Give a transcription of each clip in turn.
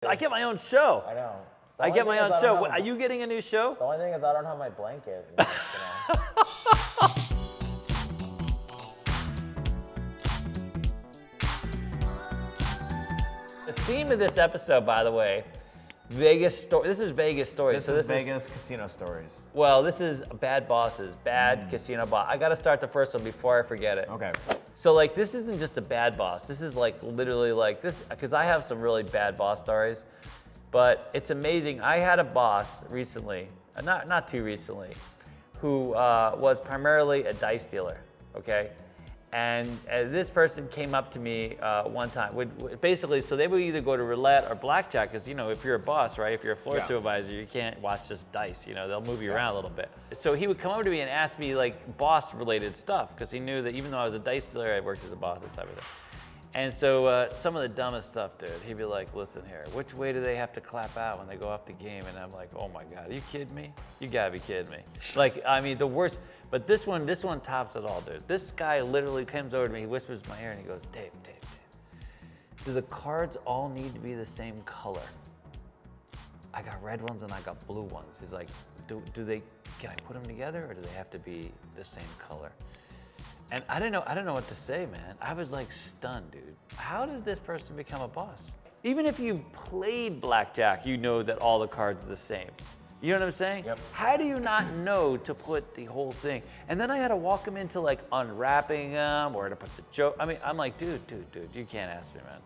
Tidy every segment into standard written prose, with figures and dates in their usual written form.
I get my own show. I know. I get my own show. Are you getting a new show? The only thing is I don't have my blanket. You know. The theme of this episode, by the way, Vegas story. This is Vegas stories. This is Vegas casino stories. Well, this is bad bosses, bad casino boss. I got to start the first one before I forget it. Okay. So like, this isn't just a bad boss. This is like literally like this, because I have some really bad boss stories, but it's amazing. I had a boss recently, not too recently, who was primarily a dice dealer. Okay. And this person came up to me one time. Basically, so they would either go to roulette or blackjack, because you know, if you're a boss, right? If you're a floor supervisor, you can't watch just dice. You know, they'll move you around a little bit. So he would come over to me and ask me like boss-related stuff, because he knew that even though I was a dice dealer, I worked as a boss, this type of thing. And so some of the dumbest stuff, dude. He'd be like, "Listen here, which way do they have to clap out when they go off the game?" And I'm like, "Oh my God, are you kidding me? You gotta be kidding me!" Like, I mean, the worst. But this one tops it all, dude. This guy literally comes over to me, he whispers in my ear, and he goes, Dave, do the cards all need to be the same color? I got red ones and I got blue ones. He's like, can I put them together, or do they have to be the same color? And I don't know what to say, man. I was like stunned, dude. How does this person become a boss? Even if you played blackjack, you know that all the cards are the same. You know what I'm saying? Yep. How do you not know to put the whole thing? And then I had to walk him into like unwrapping them or to put the joke. I mean, I'm like, dude, you can't ask me, man.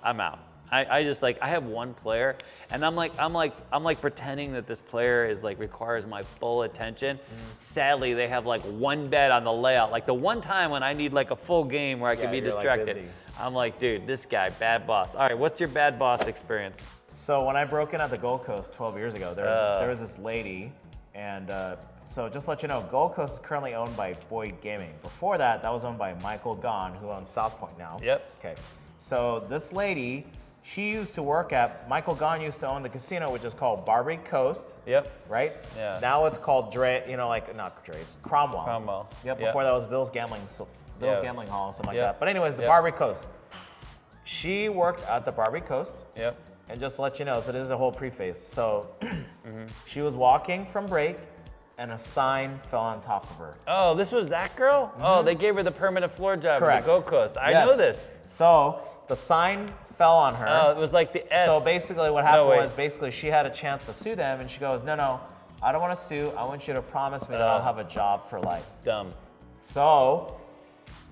I'm out. I just like, I have one player, and I'm like pretending that this player is like requires my full attention. Sadly, they have like one bet on the layout. Like the one time when I need like a full game where I can be distracted. Like I'm like, dude, this guy, bad boss. All right, what's your bad boss experience? So when I broke in at the Gold Coast 12 years ago, there was this lady, and so just to let you know, Gold Coast is currently owned by Boyd Gaming. Before that, that was owned by Michael Gow, who owns South Point now. Yep. Okay. So this lady, she used to work at, Michael Gow used to own the casino, which is called Barbary Coast. Yep. Right? Yeah. Now it's called not Dre's, Cromwell. Cromwell. Yep. Before that was Bill's Gambling Hall, something like that. But anyways, the Yep. Barbary Coast. She worked at the Barbary Coast. Yep. And just to let you know, so this is a whole preface. So she was walking from break, and a sign fell on top of her. Oh, this was that girl? Oh, they gave her the permanent floor job Correct. at the Gold Coast. I Yes. know this. So the sign fell on her. Oh, it was like the S. So basically what happened was basically she had a chance to sue them, and she goes, no, I don't want to sue. I want you to promise me that I'll have a job for life. Dumb. So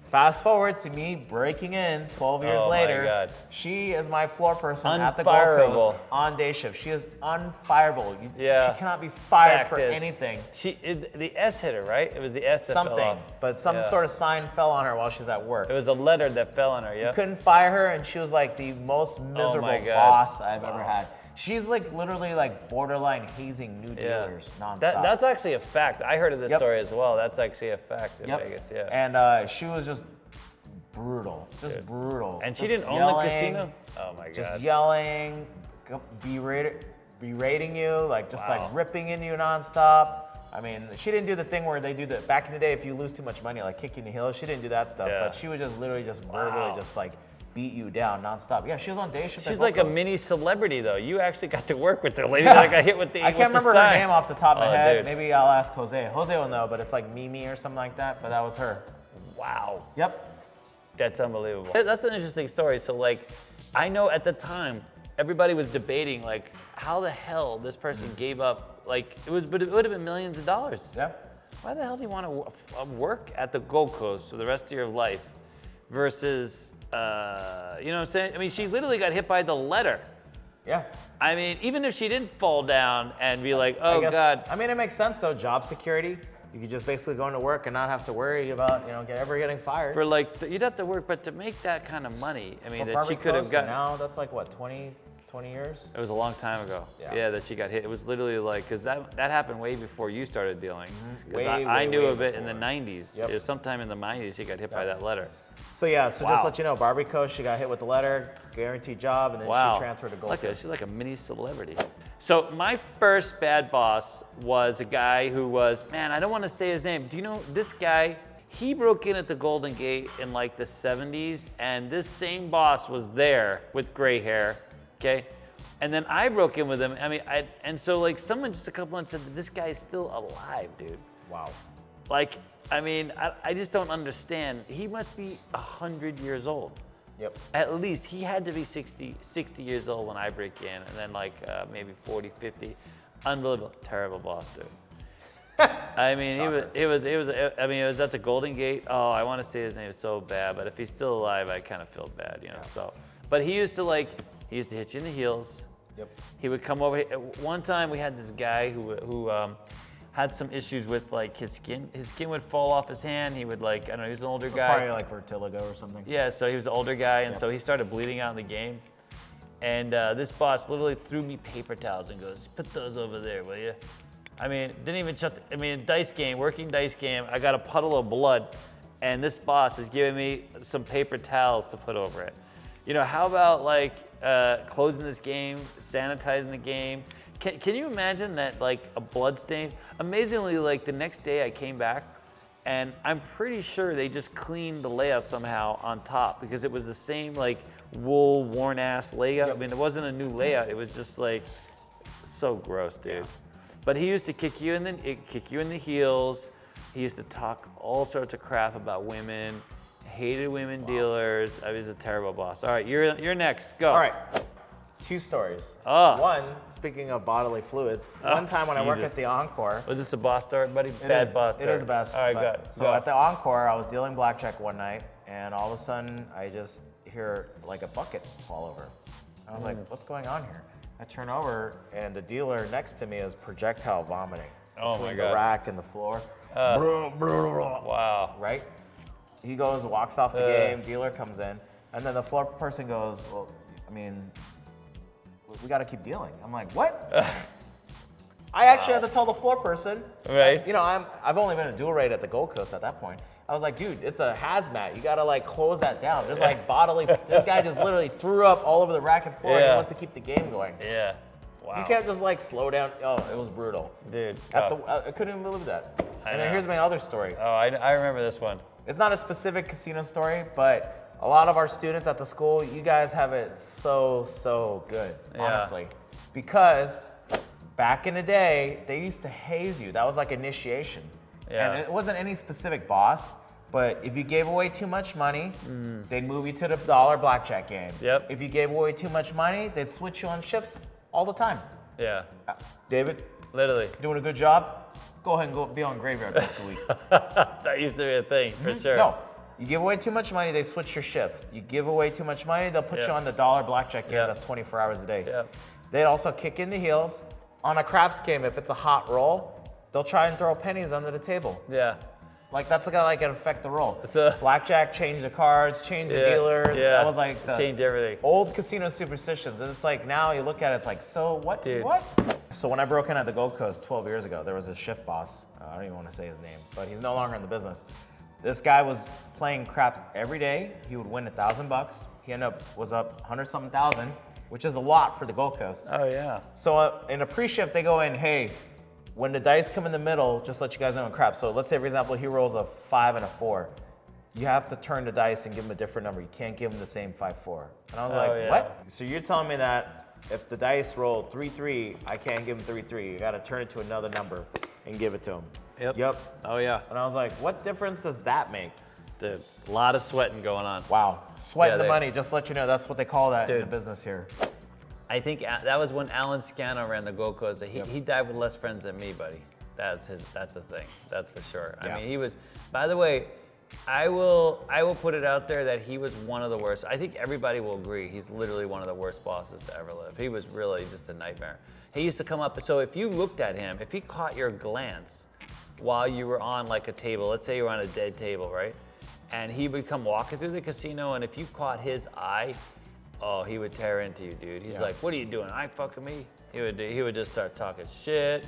fast forward to me breaking in 12 years later. My God. She is my floor person at the Gold Coast on day shift. She is unfireable. She cannot be fired for anything. The S hit her, right? It was the S that fell off. But some sort of sign fell on her while she's at work. It was a letter that fell on her, You couldn't fire her, and she was like the most miserable boss I've ever had. She's like literally like borderline hazing new dealers nonstop. That's actually a fact. I heard of this story as well. That's actually a fact in Vegas, And she was just brutal, brutal. And she didn't own the casino? Oh my God. Just yelling, berating you, like just like ripping into you nonstop. I mean, she didn't do the thing where they do the, back in the day, if you lose too much money, like kick you in the heels, she didn't do that stuff. But she would just literally just verbally just like beat you down nonstop. Yeah, she was on day shift. She's like a mini celebrity, though. You actually got to work with her. Lady that got hit with the I can't remember her name off the top of my head. Dude. Maybe I'll ask Jose. Jose will know, but it's like Mimi or something like that. But that was her. Wow. Yep. That's unbelievable. That's an interesting story. So, like, I know at the time everybody was debating like how the hell this person gave up. Like, it would have been millions of dollars. Yeah. Why the hell do you want to work at the Gold Coast for the rest of your life versus, you know what I'm saying? I mean, she literally got hit by the letter. Yeah. I mean, even if she didn't fall down and be like, oh God. I mean, it makes sense though, job security. You could just basically go into work and not have to worry about, ever getting fired. For like, you'd have to work, but to make that kind of money, I mean, that she could have gotten. Now that's like what, 20 years? It was a long time ago. Yeah, that she got hit. It was literally like, because that happened way before you started dealing. Because I knew of it in the 90s. Yep. It was sometime in the 90s she got hit by that letter. So just to let you know, Barbary Coast, she got hit with the letter, guaranteed job, and then she transferred to Gold Coast. She's like a mini celebrity. So my first bad boss was a guy who was, man, I don't want to say his name. Do you know this guy? He broke in at the Golden Gate in like the 70s, and this same boss was there with gray hair, okay? And then I broke in with him. I mean, and so like someone just a couple months said, this guy's still alive, dude. Wow. Like, I mean, I just don't understand. He must be 100 years old. Yep. At least he had to be 60 years old when I break in, and then like maybe 40, 50. Unbelievable, terrible boss, dude. I mean, it was at the Golden Gate. Oh, I want to say his name is so bad, but if he's still alive, I kind of feel bad, you know. So, but he used to hit you in the heels. Yep. He would come over. One time we had this guy who had some issues with like his skin. His skin would fall off his hand. He would like, I don't know, he was an older guy. Probably like vertigo or something. Yeah, so he was an older guy, and so he started bleeding out in the game. And this boss literally threw me paper towels and goes, put those over there, will you? I mean, didn't even working dice game, I got a puddle of blood, and this boss is giving me some paper towels to put over it. You know, how about like closing this game, sanitizing the game? Can you imagine that, like a blood stain? Amazingly, like the next day I came back, and I'm pretty sure they just cleaned the layout somehow on top, because it was the same like wool worn ass layout. I mean, it wasn't a new layout. It was just like so gross, dude. But he used to kick you in the heels. He used to talk all sorts of crap about women. Hated women dealers. I was a terrible boss. All right, you're next. Go. All right. 2 stories. Oh. One, speaking of bodily fluids, one time when I worked at the Encore. Was this a boss story, buddy? Bad boss story. It is a best. All right, good. So at the Encore, I was dealing blackjack one night, and all of a sudden, I just hear like a bucket fall over. I was like, what's going on here? I turn over, and the dealer next to me is projectile vomiting. Oh my God. The rack and the floor. Wow. Right? He goes, walks off the game, dealer comes in, and then the floor person goes, well, I mean, we got to keep dealing. I'm like, what? I actually had to tell the floor person. Right. You know, I've only been a dual rate at the Gold Coast at that point. I was like, dude, it's a hazmat. You got to like close that down. There's like bodily. This guy just literally threw up all over the rack and floor. And he wants to keep the game going. Yeah. Wow. You can't just like slow down. Oh, it was brutal. Dude. I couldn't even believe that. And then here's my other story. Oh, I remember this one. It's not a specific casino story, but a lot of our students at the school, you guys have it so good, honestly. Because back in the day, they used to haze you. That was like initiation. Yeah. And it wasn't any specific boss, but if you gave away too much money, they'd move you to the dollar blackjack game. Yep. If you gave away too much money, they'd switch you on shifts all the time. Yeah. David, Literally. doing a good job? Go ahead and go be on graveyard the rest of the week. That used to be a thing, for sure. No. You give away too much money, they switch your shift. You give away too much money, they'll put you on the dollar blackjack game that's 24 hours a day. Yep. They'd also kick in the heels. On a craps game, if it's a hot roll, they'll try and throw pennies under the table. Yeah. Like that's gonna like affect the roll. So, blackjack, change the cards, change the dealers. Yeah. That was like the change everything. old casino superstitions. And it's like now you look at it, it's like, so what? Dude. What? So when I broke in at the Gold Coast 12 years ago, there was a shift boss. I don't even want to say his name, but he's no longer in the business. This guy was playing craps every day. He would win $1,000. He was up 100-something thousand, which is a lot for the Gold Coast. Oh yeah. So in a pre-shift, they go in, hey, when the dice come in the middle, just let you guys know in craps. So let's say, for example, he rolls a 5 and a 4. You have to turn the dice and give him a different number. You can't give him the same 5-4. And I was like, what? So you're telling me that if the dice roll 3-3, I can't give him 3-3. You got to turn it to another number and give it to him. Yep. Oh yeah. And I was like, what difference does that make? Dude, a lot of sweating going on. Wow. Sweating the money, just to let you know, that's what they call that in the business here. I think that was when Alan Scano ran the Gold Coast. He died with less friends than me, buddy. That's a thing. That's for sure. I mean, he was, by the way, I will put it out there that he was one of the worst. I think everybody will agree. He's literally one of the worst bosses to ever live. He was really just a nightmare. He used to come up, so if you looked at him, if he caught your glance while you were on like a table, let's say you were on a dead table, right? And he would come walking through the casino, and if you caught his eye, oh, he would tear into you, dude. He's like, what are you doing? Eye fucking me? He would just start talking shit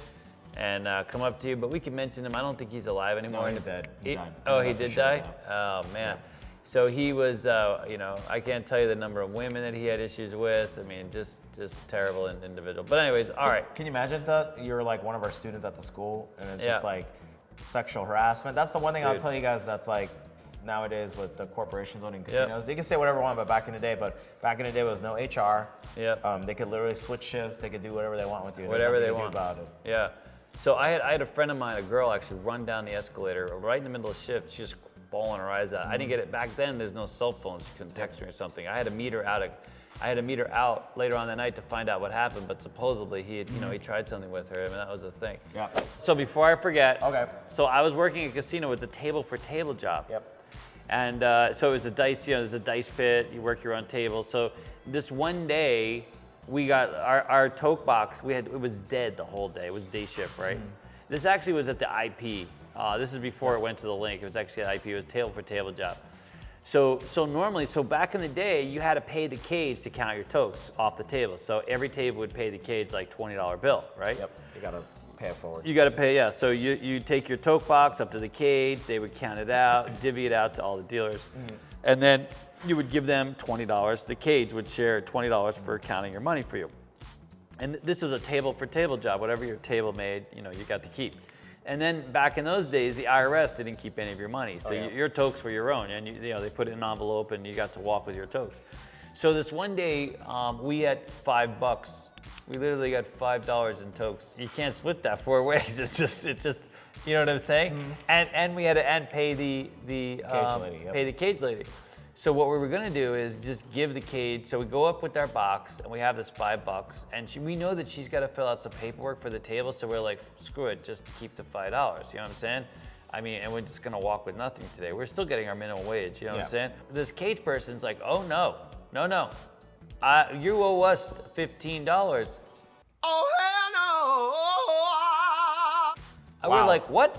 and come up to you. But we can mention him. I don't think he's alive anymore. No, he's dead. He died. Oh, he did die? Oh, man. Yeah. So he was, I can't tell you the number of women that he had issues with. I mean, just terrible individual. But anyways, all right. Can you imagine that you're like one of our students at the school and it's just like sexual harassment? That's the one thing I'll tell you guys that's like, nowadays with the corporations owning casinos. They can say whatever they want about back in the day, but back in the day, there was no HR. They could literally switch shifts. They could do whatever they want with you. Whatever they want. About it. Yeah. So I had a friend of mine, a girl, actually run down the escalator right in the middle of shift. She was bawling her eyes out. I didn't get it back then. There's no cell phones. She couldn't text me or something. I had to meet her out later on that night to find out what happened. But supposedly he had, he tried something with her. I mean, that was the thing. Yeah. So before I forget. Okay. So I was working at a casino. It was a table for table job. Yep. And so it was a dice. There's a dice pit. You work your own table. So this one day, we got our toke box. It was dead the whole day. It was day shift, right? This actually was at the IP. This is before it went to the link. It was actually at IP. It was a table for table job. So normally, back in the day, you had to pay the cage to count your tokes off the table. So every table would pay the cage like $20 bill, right? Yep. You gotta pay it forward. You gotta pay, yeah. So you take your toke box up to the cage. They would count it out, divvy it out to all the dealers, and then you would give them $20. The cage would share $20 for counting your money for you. And this was a table for table job. Whatever your table made, you got to keep. And then back in those days, the IRS didn't keep any of your money. So your tokes were your own, and they put it in an envelope, and you got to walk with your tokes. So this one day, we had $5. We literally got $5 in tokes. You can't split that 4 ways. It's just, you know what I'm saying? And we had to pay the cage lady. Yep. Pay the cage lady. So what we were gonna do is just give the cage. So we go up with our box and we have this $5, and we know that she's got to fill out some paperwork for the table. So we're like, screw it, just keep the $5. You know what I'm saying? I mean, and we're just gonna walk with nothing today. We're still getting our minimum wage. You know what I'm saying? This cage person's like, oh no, you owe us $15. Oh hell no! We're like, what?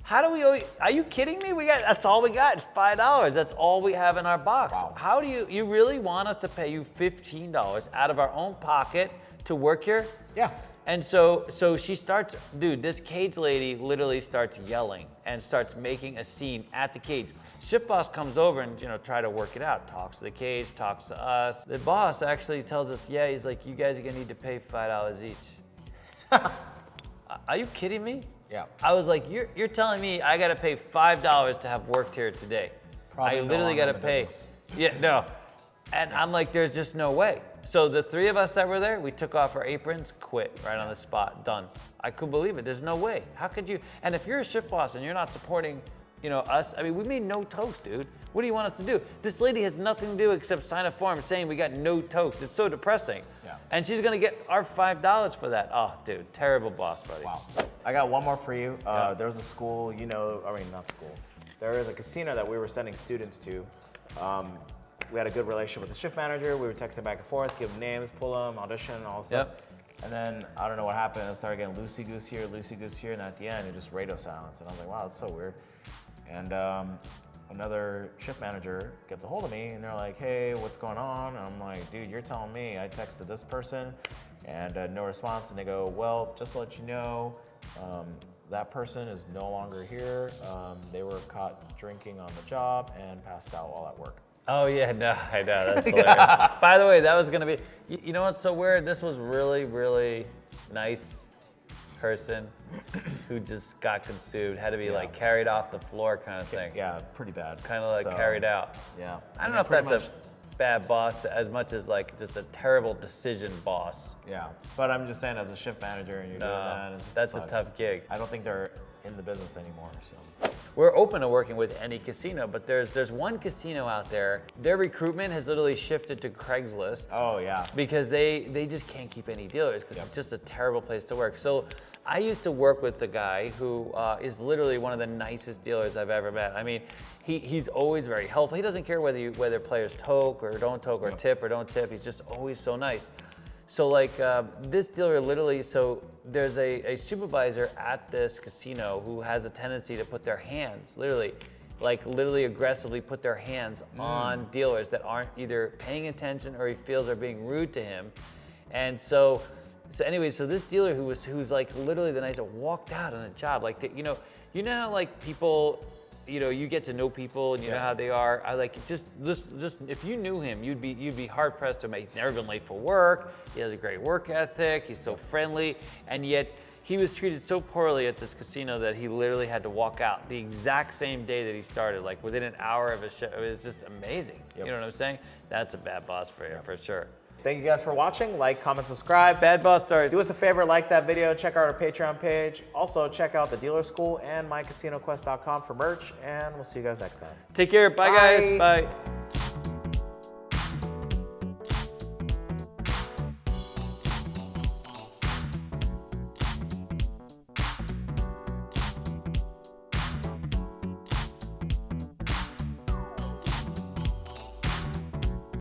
How do we owe you? Are you kidding me? That's all we got. It's $5. That's all we have in our box. Wow. How do you really want us to pay you $15 out of our own pocket to work here? Yeah. And so she starts, dude, this cage lady literally starts yelling and starts making a scene at the cage. Shift boss comes over and, try to work it out. Talks to the cage, talks to us. The boss actually tells us, he's like, you guys are gonna need to pay $5 each. Are you kidding me? Yeah. I was like, you're telling me I gotta pay $5 to have worked here today. Probably I literally gotta pay. Business. Yeah, no. And I'm like, there's just no way. So the 3 of us that were there, we took off our aprons, quit right on the spot, done. I couldn't believe it. There's no way. How could you? And if you're a shift boss and you're not supporting, us, I mean, we made no tokes, dude. What do you want us to do? This lady has nothing to do except sign a form saying we got no tokes. It's so depressing. Yeah. And she's gonna get our $5 for that. Oh, dude, terrible boss, buddy. Wow. I got one more for you. There was a school, not school. There is a casino that we were sending students to. We had a good relationship with the shift manager. We were texting back and forth, give them names, pull them, audition, and all that stuff. And then I don't know what happened. It started getting loosey-goose here, and at the end, it just radio silence. And I was like, wow, that's so weird. And another shift manager gets a hold of me, and they're like, hey, what's going on? And I'm like, dude, you're telling me I texted this person, and no response. And they go, well, just to let you know, that person is no longer here. They were caught drinking on the job and passed out while at work. Oh yeah, no, I know, that's hilarious. By the way, that was gonna be, you know what's so weird? This was really, really nice person who just got consumed, had to be like carried off the floor kind of thing. Yeah, pretty bad. Kind of like carried out. Yeah. I don't know if that's a bad boss as much as like just a terrible decision boss. Yeah, but I'm just saying as a shift manager and you're doing that, it just that's sucks. a tough gig. I don't think they're in the business anymore, so. We're open to working with any casino, but there's one casino out there, their recruitment has literally shifted to Craigslist. Oh yeah. Because they just can't keep any dealers because it's just a terrible place to work. So I used to work with the guy who is literally one of the nicest dealers I've ever met. I mean, he's always very helpful. He doesn't care whether players toke or don't toke or tip or don't tip. He's just always so nice. So like this dealer literally, so there's a supervisor at this casino who has a tendency to put their hands, literally aggressively put their hands on dealers that aren't either paying attention or he feels are being rude to him. And so anyway, so this dealer who's like literally the nicer walked out on a job, like, you know how like people you know, you get to know people and you know how they are. I like just if you knew him, you'd be hard pressed to make. He's never been late for work. He has a great work ethic. He's so friendly, and yet he was treated so poorly at this casino that he literally had to walk out the exact same day that he started, like within an hour of his show. It was just amazing. You know what I'm saying? That's a bad boss for you, for sure. Thank you guys for watching. Like, comment, subscribe. Bad boss stories. Do us a favor, like that video. Check out our Patreon page. Also, check out the Dealer School and mycasinoquest.com for merch. And we'll see you guys next time. Take care. Bye, guys. Bye.